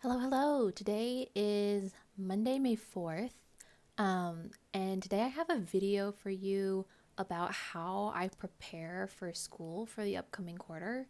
Hello, hello. Today is Monday, May 4th. And today I have a video for you about how I prepare for school for the upcoming quarter.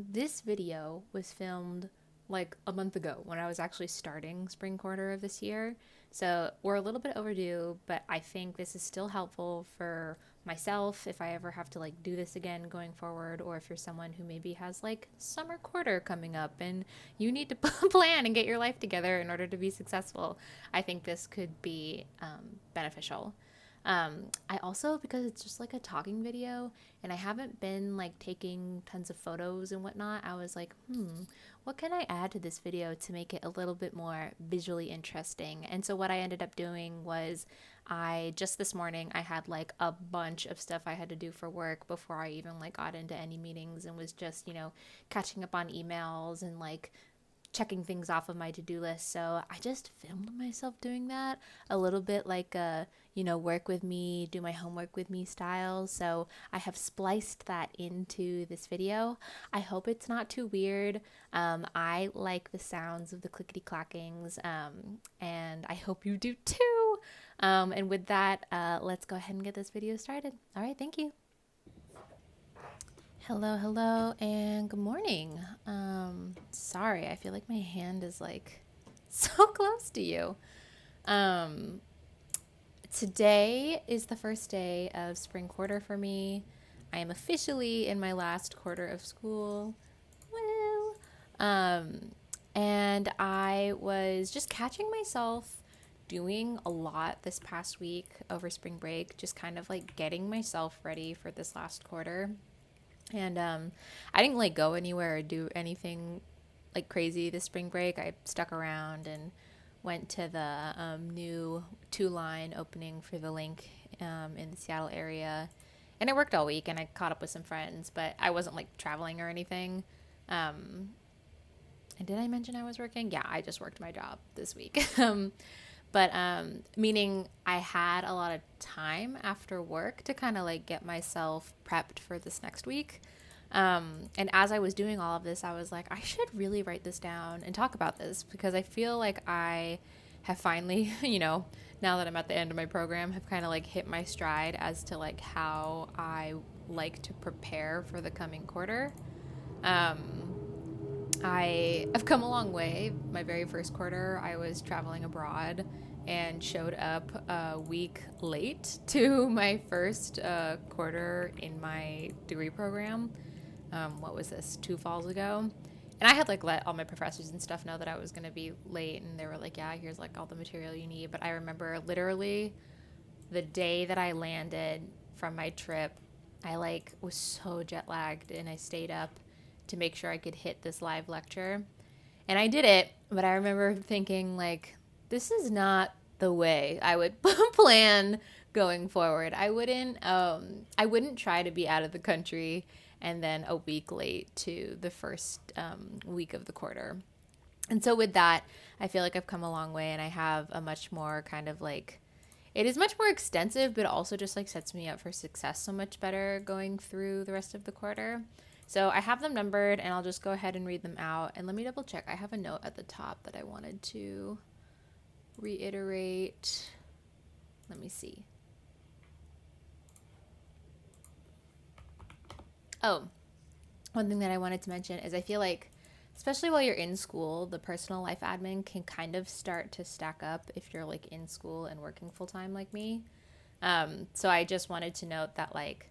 This video was filmed like a month ago when I was actually starting spring quarter of this year. So we're a little bit overdue, but I think this is still helpful for myself if I ever have to like do this again going forward, or if you're someone who maybe has like summer quarter coming up and you need to plan and get your life together in order to be successful. I think this could be beneficial. I also, because it's just like a talking video and I haven't been like taking tons of photos and whatnot, I was like, what can I add to this video to make it a little bit more visually interesting? And so what I ended up doing was I just this morning I had like a bunch of stuff I had to do for work before I even like got into any meetings, and was just, catching up on emails and like checking things off of my to-do list. So I just filmed myself doing that a little bit like a, work with me, do my homework with me style. So I have spliced that into this video. I hope it's not too weird. I like the sounds of the clickety clackings, and I hope you do too. And with that, let's go ahead and get this video started. All right, thank you. Hello, hello, and good morning. Sorry, I feel like my hand is like so close to you. Um, Today is the first day of spring quarter for me. I am officially in my last quarter of school. Woo! Um, and I was just catching myself doing a lot this past week over spring break, just kind of like getting myself ready for this last quarter. And I didn't like go anywhere or do anything like crazy this spring break. I stuck around and went to the new two-line opening for the Link in the Seattle area. And I worked all week and I caught up with some friends, but I wasn't like traveling or anything. And did I mention I was working? Yeah, I just worked my job this week. But meaning I had a lot of time after work to kind of like get myself prepped for this next week. And as I was doing all of this, I was like, I should really write this down and talk about this, because I feel like I have finally, now that I'm at the end of my program, have kind of like hit my stride as to like how I like to prepare for the coming quarter. I have come a long way. My very first quarter, I was traveling abroad and showed up a week late to my first quarter in my degree program. What was this, 2 falls ago? And I had like let all my professors and stuff know that I was going to be late, and they were like, yeah, here's like all the material you need. But I remember literally the day that I landed from my trip, I like was so jet lagged and I stayed up to make sure I could hit this live lecture. And I did it, but I remember thinking like, this is not the way I would plan going forward. I wouldn't try to be out of the country and then a week late to the first week of the quarter. And so with that, I feel like I've come a long way, and I have a much more kind of like, it is much more extensive, but also just like sets me up for success so much better going through the rest of the quarter. So I have them numbered, and I'll just go ahead and read them out. And let me double check. I have a note at the top that I wanted to reiterate. Let me see. Oh, one thing that I wanted to mention is I feel like, especially while you're in school, the personal life admin can kind of start to stack up if you're like in school and working full time like me. So I just wanted to note that like,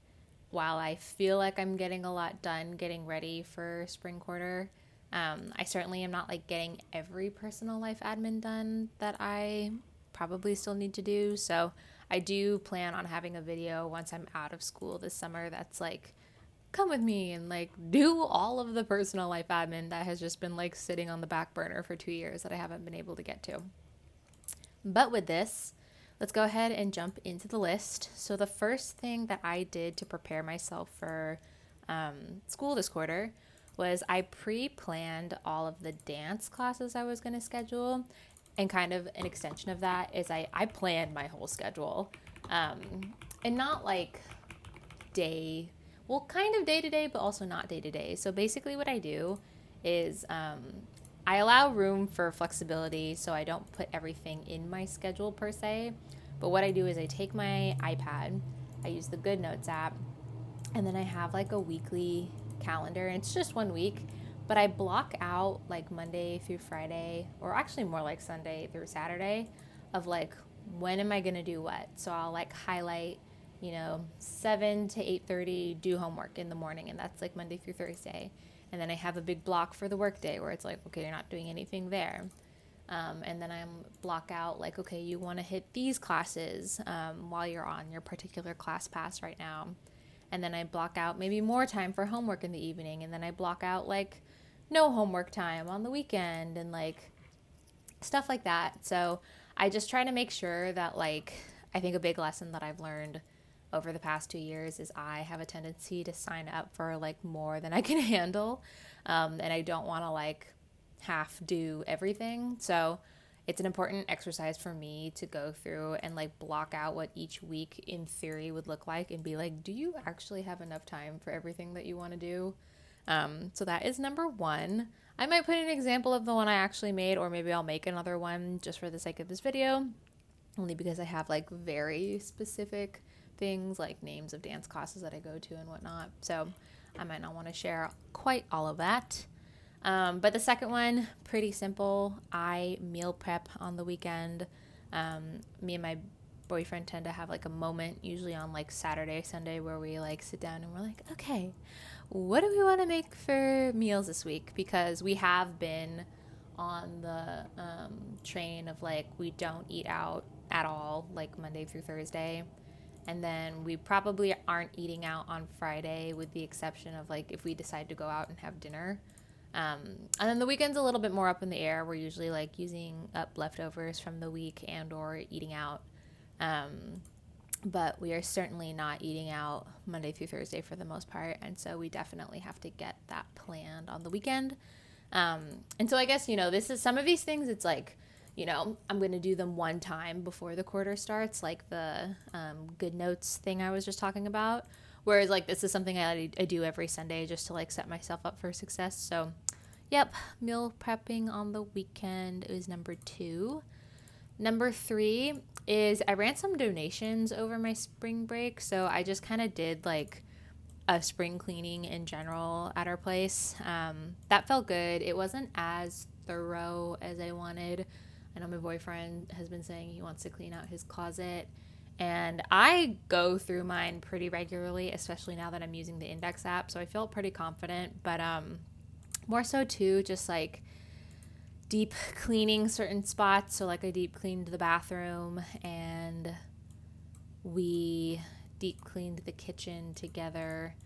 while I feel like I'm getting a lot done getting ready for spring quarter, I certainly am not like getting every personal life admin done that I probably still need to do. So I do plan on having a video once I'm out of school this summer that's like, come with me and like do all of the personal life admin that has just been like sitting on the back burner for 2 years that I haven't been able to get to. But with this, let's go ahead and jump into the list. So the first thing that I did to prepare myself for school this quarter was I pre-planned all of the dance classes I was going to schedule. And kind of an extension of that is I planned my whole schedule. And not like day, well, kind of day to day, but also not day to day. So basically, what I do is I allow room for flexibility, so I don't put everything in my schedule per se. But what I do is I take my iPad, I use the Good Notes app, and then I have like a weekly calendar, and it's just 1 week, but I block out like Monday through Friday, or actually more like Sunday through Saturday, of like when am I going to do what. So I'll like highlight, 7 to 8:30 do homework in the morning, and that's like Monday through Thursday. And then I have a big block for the workday where it's like, okay, you're not doing anything there. And then I'm block out like, okay, you want to hit these classes while you're on your particular class pass right now. And then I block out maybe more time for homework in the evening. And then I block out like no homework time on the weekend and like stuff like that. So I just try to make sure that like, I think a big lesson that I've learned over the past 2 years is I have a tendency to sign up for like more than I can handle. And I don't want to like half do everything. So it's an important exercise for me to go through and like block out what each week in theory would look like and be like, do you actually have enough time for everything that you want to do? So that is number one. I might put an example of the one I actually made, or maybe I'll make another one just for the sake of this video, only because I have like very specific things like names of dance classes that I go to and whatnot. So I might not want to share quite all of that. But the second one, pretty simple. I meal prep on the weekend. Me and my boyfriend tend to have like a moment, usually on like Saturday, Sunday, where we like sit down and we're like, okay, what do we want to make for meals this week? Because we have been on the train of like, we don't eat out at all, like Monday through Thursday. And then we probably aren't eating out on Friday, with the exception of like if we decide to go out and have dinner. And then the weekend's a little bit more up in the air. We're usually like using up leftovers from the week and or eating out. But we are certainly not eating out Monday through Thursday for the most part. And so we definitely have to get that planned on the weekend. And so I guess, this is some of these things, it's like, I'm going to do them one time before the quarter starts, like the Good Notes thing I was just talking about. Whereas like this is something I do every Sunday just to like set myself up for success. So, yep, meal prepping on the weekend is number 2. Number 3 is I ran some donations over my spring break. So I just kind of did like a spring cleaning in general at our place. That felt good. It wasn't as thorough as I wanted. I know my boyfriend has been saying he wants to clean out his closet. And I go through mine pretty regularly, especially now that I'm using the Index app. So I feel pretty confident. But more so, too, just like deep cleaning certain spots. So like I deep cleaned the bathroom, and we deep cleaned the kitchen together.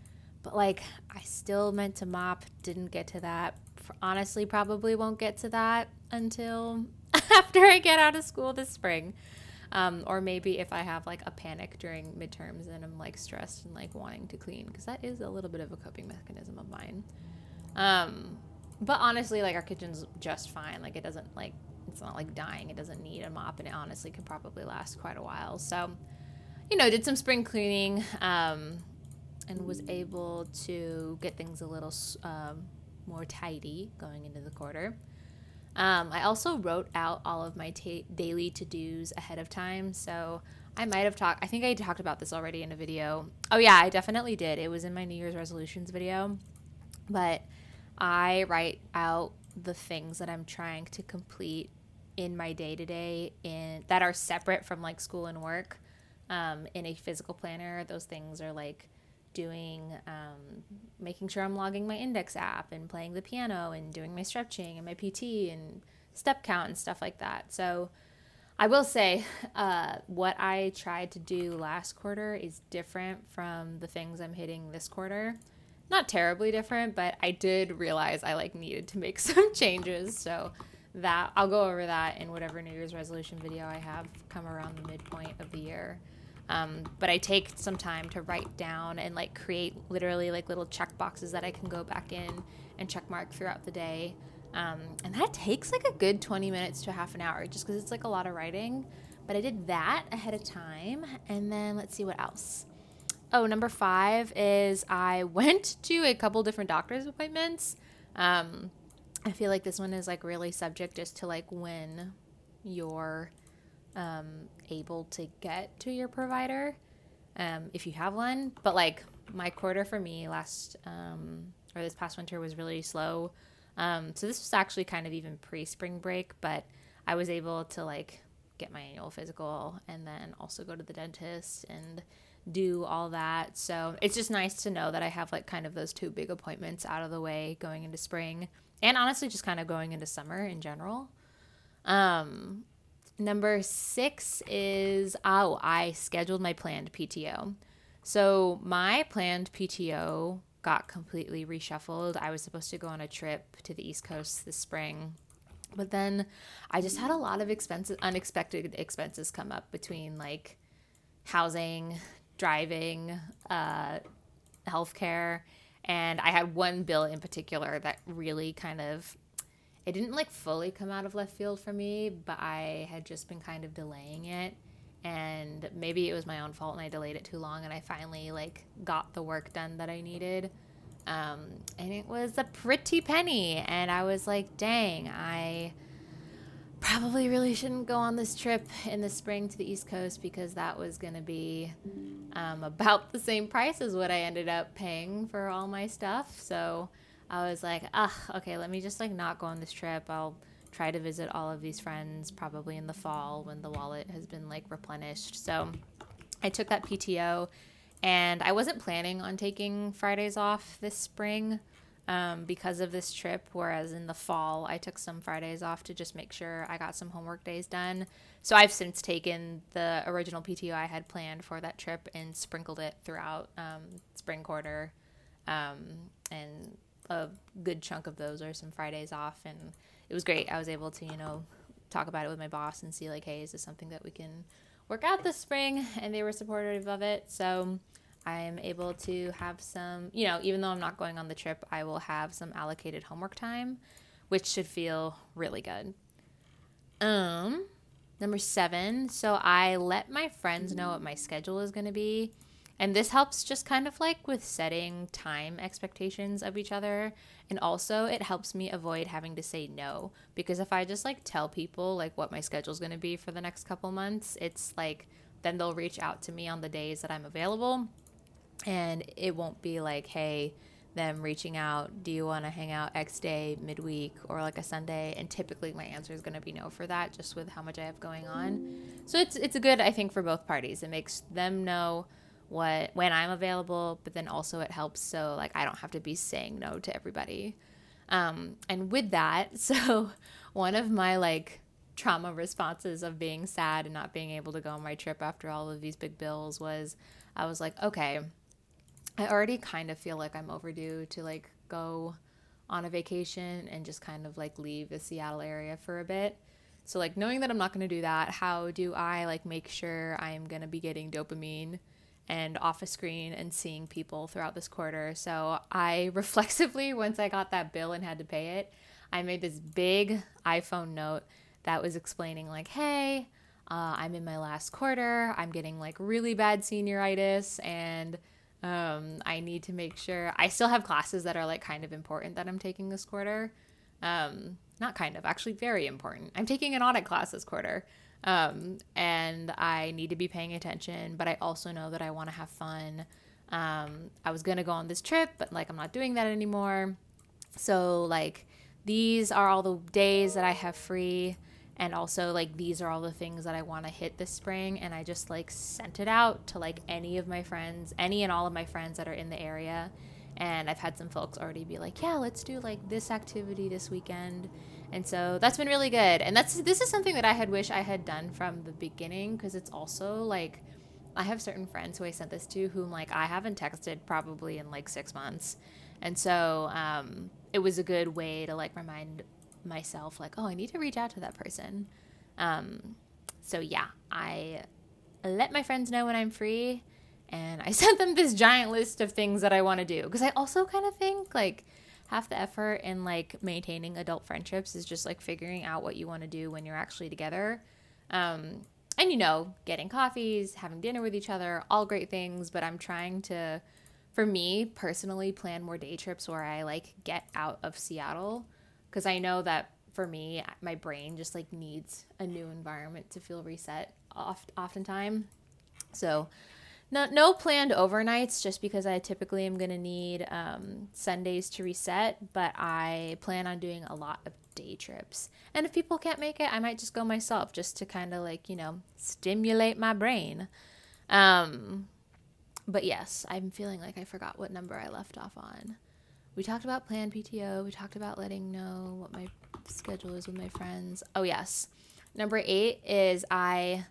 But like I still meant to mop, didn't get to that. Honestly, probably won't get to that until after I get out of school this spring. Or maybe if I have like a panic during midterms and I'm like stressed and like wanting to clean, because that is a little bit of a coping mechanism of mine. But honestly, like our kitchen's just fine. Like it doesn't like, it's not like dying. It doesn't need a mop, and it honestly could probably last quite a while. So, did some spring cleaning, and was able to get things a little more tidy going into the quarter. I also wrote out all of my daily to-dos ahead of time. So I might have I think I talked about this already in a video. Oh yeah, I definitely did. It was in my New Year's resolutions video. But I write out the things that I'm trying to complete in my day-to-day that are separate from like school and work in a physical planner. Those things are like making sure I'm logging my Index app and playing the piano and doing my stretching and my PT and step count and stuff like that. So I will say what I tried to do last quarter is different from the things I'm hitting this quarter. Not terribly different, but I did realize I like needed to make some changes. So that I'll go over that in whatever New Year's resolution video I have come around the midpoint of the year. But I take some time to write down and like create literally like little check boxes that I can go back in and check mark throughout the day. And that takes like a good 20 minutes to half an hour just because it's like a lot of writing. But I did that ahead of time. And then let's see what else. Oh, number 5 is I went to a couple different doctor's appointments. I feel like this one is like really subject just to like when you're able to get to your provider, if you have one. But like my quarter for me or this past winter was really slow. So this was actually kind of even pre spring break, but I was able to like get my annual physical and then also go to the dentist and do all that. So it's just nice to know that I have like kind of those two big appointments out of the way going into spring and honestly just kind of going into summer in general. Um, Number 6 is, I scheduled my planned PTO. So my planned PTO got completely reshuffled. I was supposed to go on a trip to the East Coast this spring, but then I just had a lot of unexpected expenses come up between like housing, driving, healthcare, and I had one bill in particular that really kind of, it didn't like fully come out of left field for me, but I had just been kind of delaying it. And maybe it was my own fault and I delayed it too long, and I finally like got the work done that I needed. And it was a pretty penny. And I was like, dang, I probably really shouldn't go on this trip in the spring to the East Coast because that was going to be about the same price as what I ended up paying for all my stuff. So I was like, okay, let me just like not go on this trip. I'll try to visit all of these friends probably in the fall when the wallet has been like replenished. So I took that PTO, and I wasn't planning on taking Fridays off this spring because of this trip. Whereas in the fall, I took some Fridays off to just make sure I got some homework days done. So I've since taken the original PTO I had planned for that trip and sprinkled it throughout spring quarter. And a good chunk of those are some Fridays off. And it was great. I was able to, talk about it with my boss and see like, hey, is this something that we can work out this spring? And they were supportive of it. So I'm able to have some, even though I'm not going on the trip, I will have some allocated homework time, which should feel really good. Number 7, so I let my friends know what my schedule is going to be. And this helps just kind of like with setting time expectations of each other. And also it helps me avoid having to say no. Because if I just like tell people like what my schedule is going to be for the next couple months, it's like then they'll reach out to me on the days that I'm available. And it won't be like, hey, them reaching out, do you want to hang out X day, midweek, or like a Sunday? And typically my answer is going to be no for that, just with how much I have going on. So it's a good, I think, for both parties. It makes them know when I'm available, but then also it helps so like I don't have to be saying no to everybody. And with that, so one of my like trauma responses of being sad and not being able to go on my trip after all of these big bills was, I was like, okay, I already kind of feel like I'm overdue to like go on a vacation and just kind of like leave the Seattle area for a bit. So like knowing that I'm not going to do that, how do I like make sure I'm going to be getting dopamine and off a screen and seeing people throughout this quarter? So I reflexively, once I got that bill and had to pay it, I made this big iPhone note that was explaining like, hey, I'm in my last quarter. I'm getting like really bad senioritis, and I need to make sure I still have classes that are like kind of important that I'm taking this quarter. Not kind of, actually very important. I'm taking an audit class this quarter. And I need to be paying attention, but I also know that I want to have fun. I was going to go on this trip, but like I'm not doing that anymore. So like these are all the days that I have free. And also like these are all the things that I want to hit this spring. And I just like sent it out to like any and all of my friends that are in the area. And I've had some folks already be like, yeah, let's do like this activity this weekend. And so that's been really good. And this is something that I had wish I had done from the beginning, because it's also like I have certain friends who I sent this to whom like I haven't texted probably in like 6 months. And so it was a good way to like remind myself like, oh, I need to reach out to that person. So yeah, I let my friends know when I'm free, and I sent them this giant list of things that I want to do, because I also kind of think like half the effort in like maintaining adult friendships is just like figuring out what you want to do when you're actually together. And getting coffees, having dinner with each other, all great things, but I'm trying to, for me personally, plan more day trips where I like get out of Seattle. because I know that for me, my brain just like needs a new environment to feel reset oftentimes. So no planned overnights, just because I typically am going to need Sundays to reset, but I plan on doing a lot of day trips. And if people can't make it, I might just go myself, just to kind of like, stimulate my brain. Um, but yes, I'm feeling like I forgot what number I left off on. We talked about planned PTO. We talked about letting know what my schedule is with my friends. Oh, yes. Number 8 is I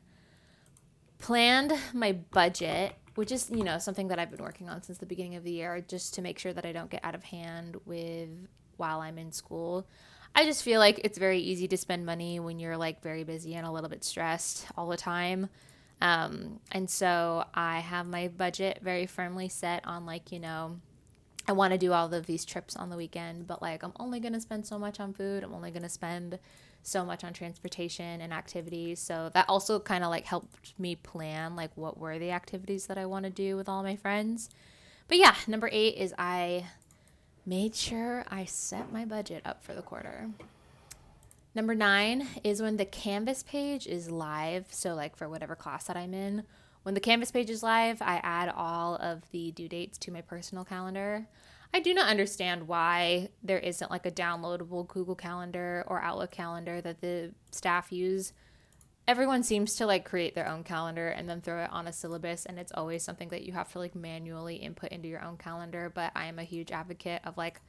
planned my budget, which is, something that I've been working on since the beginning of the year, just to make sure that I don't get out of hand with while I'm in school. I just feel like it's very easy to spend money when you're like very busy and a little bit stressed all the time. And so I have my budget very firmly set on like, I want to do all of these trips on the weekend, but like I'm only going to spend so much on food. I'm only going to spend so much on transportation and activities. So that also kind of like helped me plan like what were the activities that I want to do with all my friends. But yeah, number 8 is I made sure I set my budget up for the quarter. Number 9 is when the Canvas page is live. So like for whatever class that I'm in, when the Canvas page is live, I add all of the due dates to my personal calendar. I do not understand why there isn't like a downloadable Google Calendar or Outlook calendar that the staff use. Everyone seems to like create their own calendar and then throw it on a syllabus, and it's always something that you have to like manually input into your own calendar. But I am a huge advocate of like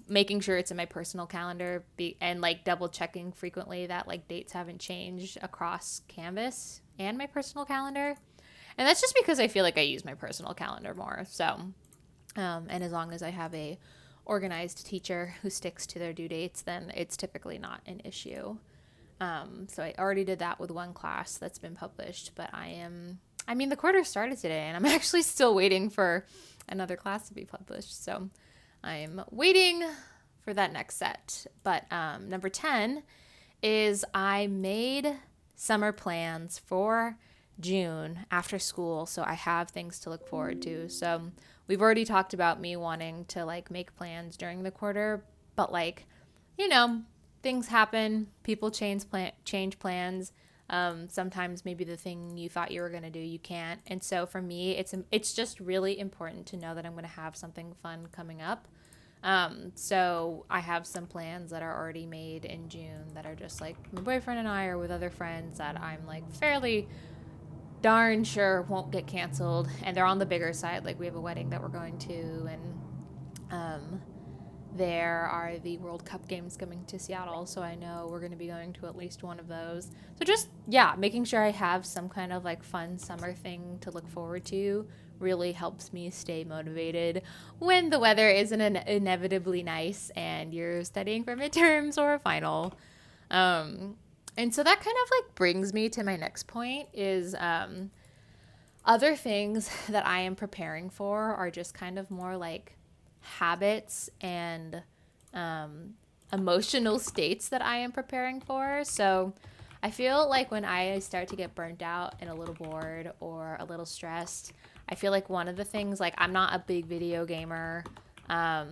making sure it's in my personal calendar and like double checking frequently that like dates haven't changed across Canvas and my personal calendar. And that's just because I feel like I use my personal calendar more. So, and as long as I have a organized teacher who sticks to their due dates, then it's typically not an issue. So I already did that with one class that's been published, but the quarter started today and I'm actually still waiting for another class to be published. So I'm waiting for that next set. But number 10 is I made summer plans for June after school, so I have things to look forward to. So we've already talked about me wanting to like make plans during the quarter, but like, things happen, people change plans. Sometimes maybe the thing you thought you were going to do, you can't. And so for me, it's just really important to know that I'm going to have something fun coming up. So I have some plans that are already made in June that are just like my boyfriend and I, or with other friends that I'm like fairly darn sure won't get canceled. And they're on the bigger side. Like we have a wedding that we're going to, and there are the World Cup games coming to Seattle, so I know we're going to be going to at least one of those. So just, making sure I have some kind of like fun summer thing to look forward to really helps me stay motivated when the weather isn't inevitably nice and you're studying for midterms or a final. And so that kind of like brings me to my next point is other things that I am preparing for are just kind of more like habits and emotional states that I am preparing for. So I feel like when I start to get burnt out and a little bored or a little stressed, I feel like one of the things, like I'm not a big video gamer. I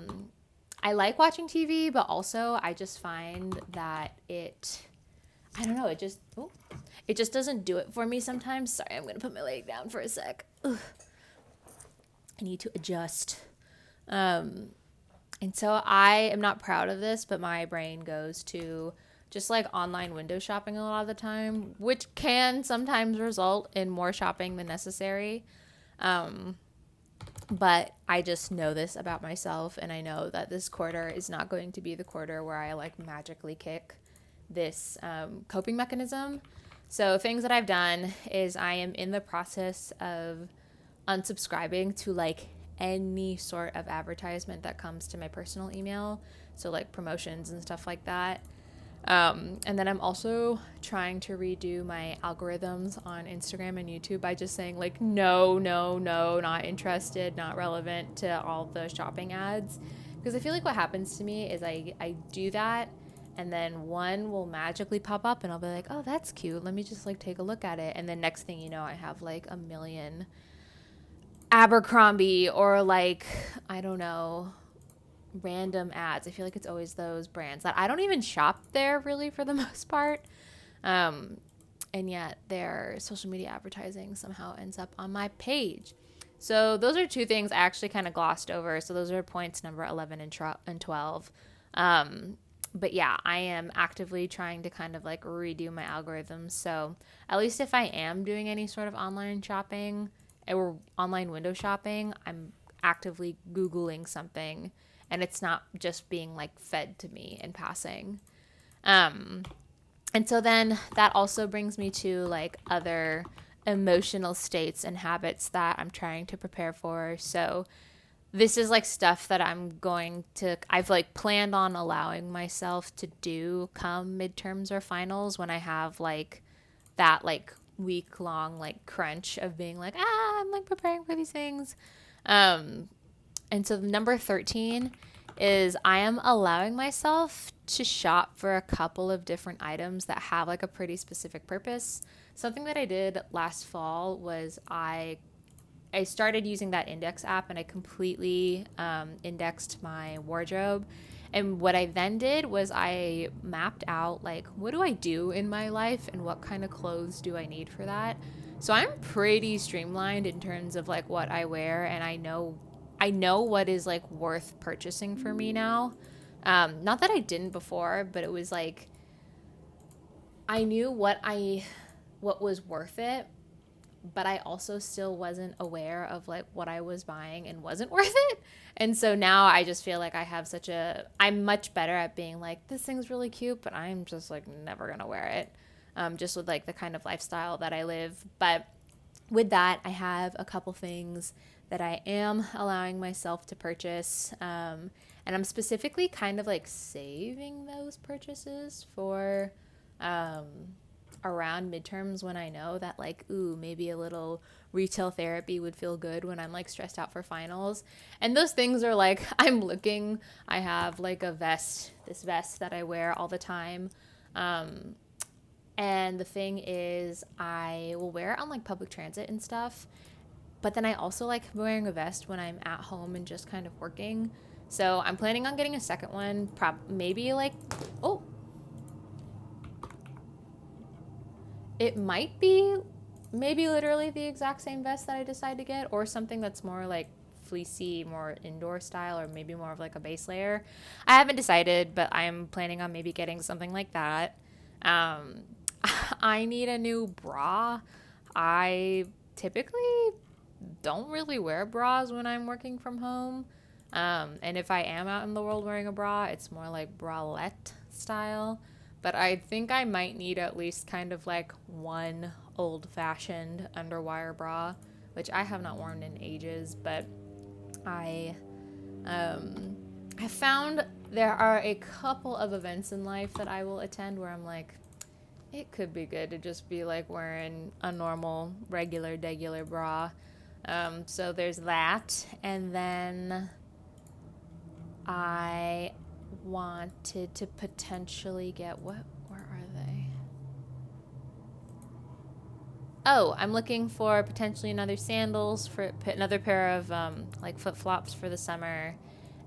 like watching TV, but also I just find that I don't know, it just doesn't do it for me sometimes. Sorry, I'm going to put my leg down for a sec. Ugh. I need to adjust. And so I am not proud of this, but my brain goes to just like online window shopping a lot of the time, which can sometimes result in more shopping than necessary. But I just know this about myself, and I know that this quarter is not going to be the quarter where I like magically kick this coping mechanism. So things that I've done is I am in the process of unsubscribing to like any sort of advertisement that comes to my personal email. So like promotions and stuff like that. And then I'm also trying to redo my algorithms on Instagram and YouTube by just saying like, no, not interested, not relevant to all the shopping ads. Because I feel like what happens to me is I do that, and then one will magically pop up and I'll be like, oh, that's cute. Let me just like take a look at it. And then next thing you know, I have like a million Abercrombie or like, I don't know, random ads. I feel like it's always those brands that I don't even shop there really for the most part. Um, and yet their social media advertising somehow ends up on my page. So those are two things I actually kind of glossed over. So those are points number 11 and 12. But yeah, I am actively trying to kind of like redo my algorithms. So at least if I am doing any sort of online shopping or online window shopping, I'm actively Googling something and it's not just being like fed to me in passing. Um, and so then that also brings me to like other emotional states and habits that I'm trying to prepare for. So this is like stuff that I've like planned on allowing myself to do come midterms or finals when I have like that like week long like crunch of being like, I'm like preparing for these things. Um, and so number 13 is I am allowing myself to shop for a couple of different items that have like a pretty specific purpose. Something that I did last fall was I started using that index app and I completely indexed my wardrobe. And what I then did was I mapped out like what do I do in my life and what kind of clothes do I need for that. So I'm pretty streamlined in terms of like what I wear, and I know what is like worth purchasing for me now. Not that I didn't before, but it was like I knew what was worth it, but I also still wasn't aware of like what I was buying and wasn't worth it. And so now I just feel like I'm much better at being like, this thing's really cute, but I'm just like never gonna wear it. Just with like the kind of lifestyle that I live. But with that, I have a couple things that I am allowing myself to purchase. And I'm specifically kind of like saving those purchases for um, around midterms when I know that like, ooh, maybe a little retail therapy would feel good when I'm like stressed out for finals. And those things are like, I have like this vest that I wear all the time. Um, and the thing is, I will wear it on like public transit and stuff. But then I also like wearing a vest when I'm at home and just kind of working. So I'm planning on getting a second one. Maybe like, oh, it might be maybe literally the exact same vest that I decide to get, or something that's more like fleecy, more indoor style, or maybe more of like a base layer. I haven't decided, but I'm planning on maybe getting something like that. Um, I need a new bra. I typically don't really wear bras when I'm working from home. And if I am out in the world wearing a bra, it's more like bralette style. But I think I might need at least kind of like one old fashioned underwire bra, which I have not worn in ages. But I um, have found there are a couple of events in life that I will attend where I'm like, it could be good to just be like wearing a normal, regular bra. So there's that. And then I wanted to potentially get where are they? Oh, I'm looking for potentially another sandals for another pair of like flip flops for the summer,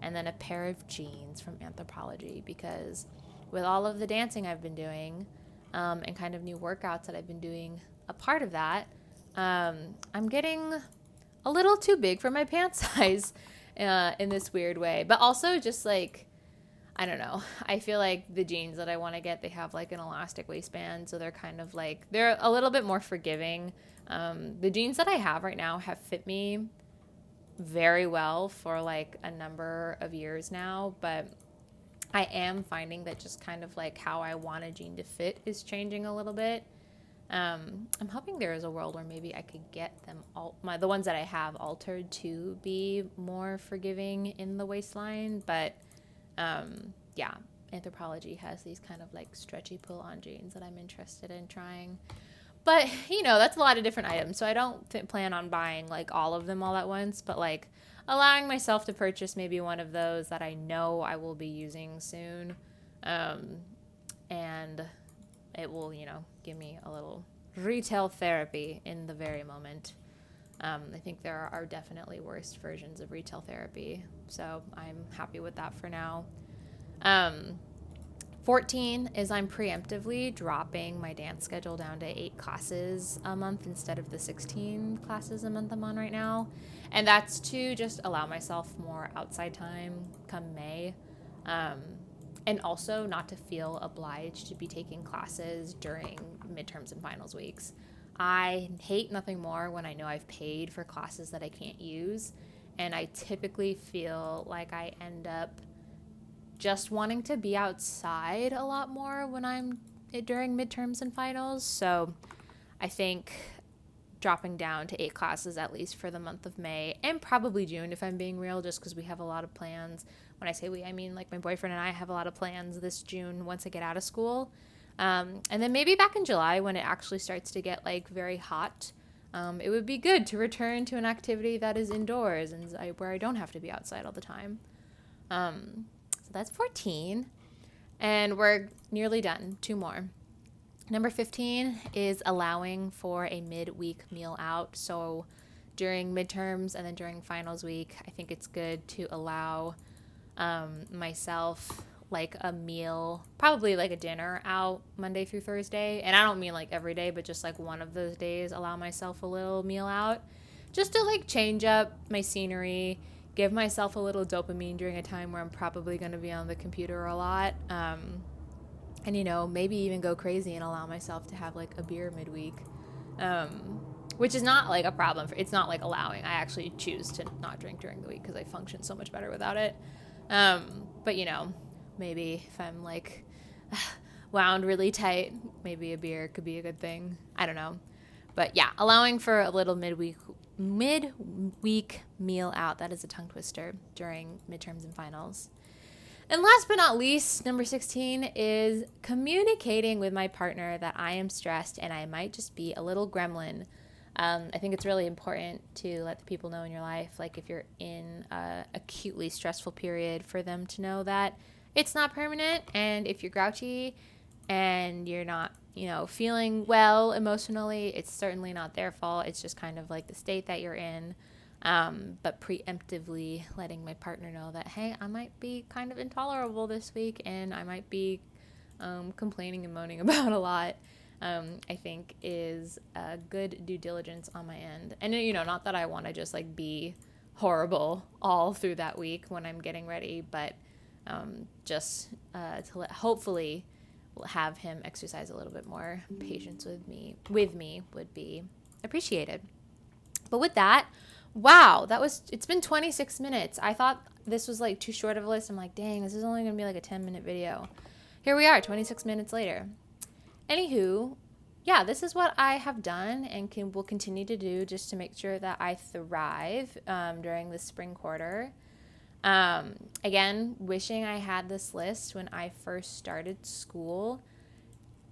and then a pair of jeans from Anthropologie because with all of the dancing I've been doing, and kind of new workouts that I've been doing, a part of that, I'm getting a little too big for my pant size in this weird way, but also just like I don't know. I feel like the jeans that I want to get, they have like an elastic waistband, so they're kind of like they're a little bit more forgiving. The jeans that I have right now have fit me very well for like a number of years now, but I am finding that just kind of like how I want a jean to fit is changing a little bit. I'm hoping there is a world where maybe I could get them the ones that I have altered to be more forgiving in the waistline, but yeah, Anthropologie has these kind of like stretchy pull-on jeans that I'm interested in trying. But that's a lot of different items, so I don't plan on buying like all of them all at once, but like allowing myself to purchase maybe one of those that I know I will be using soon, um, and it will give me a little retail therapy in the very moment. I think there are definitely worse versions of retail therapy, so I'm happy with that for now. Um, 14 is I'm preemptively dropping my dance schedule down to 8 classes a month instead of the 16 classes a month I'm on right now. And that's to just allow myself more outside time come May. Um, and also not to feel obliged to be taking classes during midterms and finals weeks. I hate nothing more when I know I've paid for classes that I can't use. And I typically feel like I end up just wanting to be outside a lot more when I'm during midterms and finals. So I think dropping down to 8 classes at least for the month of May and probably June if I'm being real, just because we have a lot of plans. When I say we, I mean like my boyfriend and I have a lot of plans this June once I get out of school. And then maybe back in July when it actually starts to get like very hot. It would be good to return to an activity that is indoors and where I don't have to be outside all the time. So that's 14. And we're nearly done. 2 more. Number 15 is allowing for a midweek meal out. So during midterms and then during finals week, I think it's good to allow myself like a meal, probably like a dinner out Monday through Thursday. And I don't mean like every day, but just like one of those days, allow myself a little meal out just to like change up my scenery, give myself a little dopamine during a time where I'm probably going to be on the computer a lot. And, you know, maybe even go crazy and allow myself to have like a beer midweek, which is not like a problem. It's not like allowing. I actually choose to not drink during the week because I function so much better without it. But, you know, maybe if I'm like wound really tight, maybe a beer could be a good thing. I don't know. But yeah, allowing for a little midweek meal out. That is a tongue twister during midterms and finals. And last but not least, number 16 is communicating with my partner that I am stressed and I might just be a little gremlin. I think it's really important to let the people know in your life, like if you're in a acutely stressful period, for them to know that it's not permanent. And if you're grouchy and you're not, you know, feeling well emotionally, it's certainly not their fault. It's just kind of like the state that you're in. But preemptively letting my partner know that, hey, I might be kind of intolerable this week and I might be complaining and moaning about a lot, I think is a good due diligence on my end. And, you know, not that I want to just like be horrible all through that week when I'm getting ready, but just to hopefully have him exercise a little bit more patience with me would be appreciated. But with that, wow, it's been 26 minutes. I thought this was like too short of a list. I'm like, dang, this is only going to be like a 10-minute video. Here we are, 26 minutes later. Anywho, yeah, this is what I have done and will continue to do just to make sure that I thrive during the spring quarter. Again, wishing I had this list when I first started school.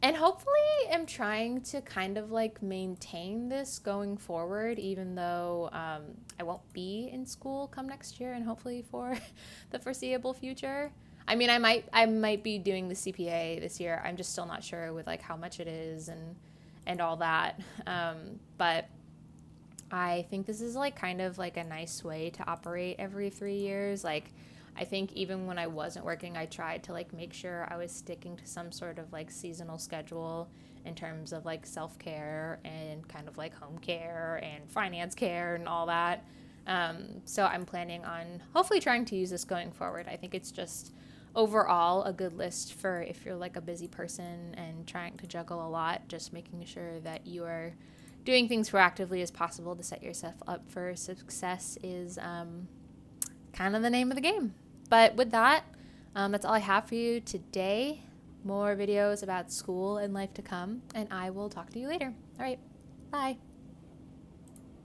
And hopefully am trying to kind of like maintain this going forward, even though I won't be in school come next year and hopefully for the foreseeable future. I mean, I might be doing the CPA this year. I'm just still not sure with like how much it is and all that. But I think this is like kind of like a nice way to operate every 3 years. Like, I think even when I wasn't working, I tried to like make sure I was sticking to some sort of like seasonal schedule in terms of like self-care and kind of like home care and finance care and all that. So I'm planning on hopefully trying to use this going forward. I think it's just overall a good list for if you're like a busy person and trying to juggle a lot, just making sure that you are doing things proactively as possible to set yourself up for success is kind of the name of the game. But with that, that's all I have for you today. More videos about school and life to come, and I will talk to you later. All right, bye.